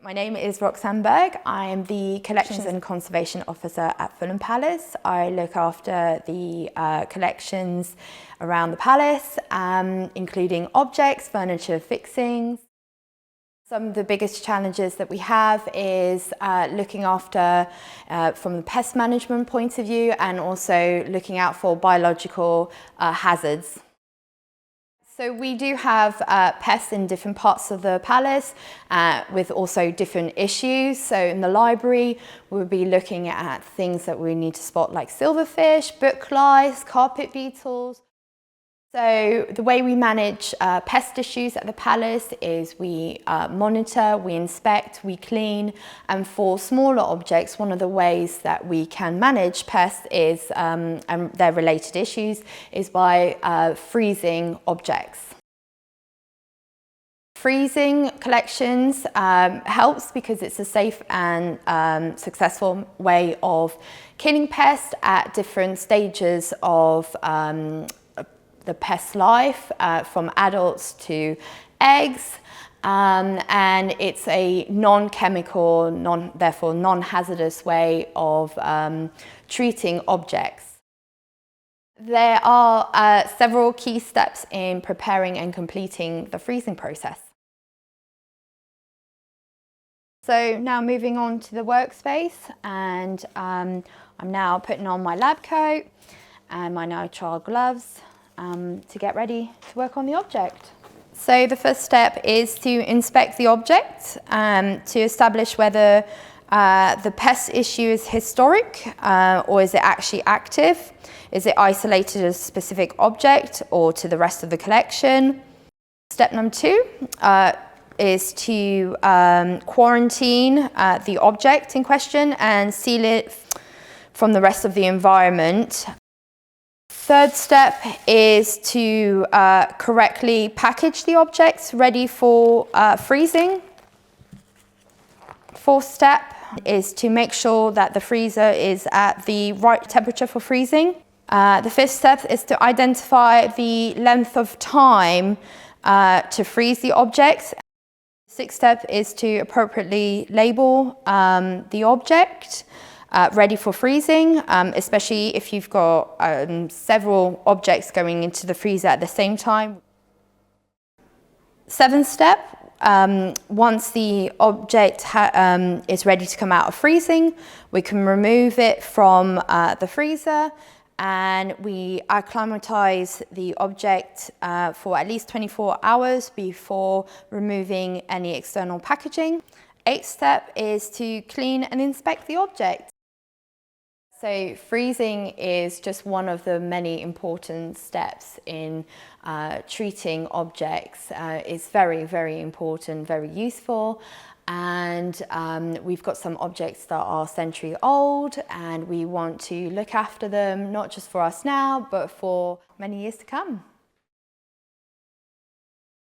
My name is Roxane. I am the Collections and Conservation Officer at Fulham Palace. I look after the collections around the palace, including objects, furniture, fixings. Some of the biggest challenges that we have is looking after from the pest management point of view, and also looking out for biological hazards. So we do have pests in different parts of the palace with also different issues. So in the library, we'll be looking at things that we need to spot, like silverfish, book lice, carpet beetles. So the way we manage pest issues at the palace is we monitor, we inspect, we clean, and for smaller objects, one of the ways that we can manage pests is, and their related issues, is by freezing objects. Freezing collections helps because it's a safe and successful way of killing pests at different stages of the pest's life, from adults to eggs, and it's a non-chemical, therefore non-hazardous way of treating objects. There are several key steps in preparing and completing the freezing process. So now moving on to the workspace, and I'm now putting on my lab coat and my nitrile gloves to get ready to work on the object. So the first step is to inspect the object to establish whether the pest issue is historic or is it actually active? Is it isolated to a specific object or to the rest of the collection? Step number 2 is to quarantine the object in question and seal it from the rest of the environment. Third step is to correctly package the objects ready for freezing. Fourth step is to make sure that the freezer is at the right temperature for freezing. The fifth step is to identify the length of time to freeze the object. Sixth step is to appropriately label the object ready for freezing, especially if you've got several objects going into the freezer at the same time. Seventh step, once the object is ready to come out of freezing, we can remove it from the freezer, and we acclimatize the object for at least 24 hours before removing any external packaging. Eighth step is to clean and inspect the object. So freezing is just one of the many important steps in treating objects. It's very, very important, very useful. And we've got some objects that are century old, and we want to look after them, not just for us now, but for many years to come.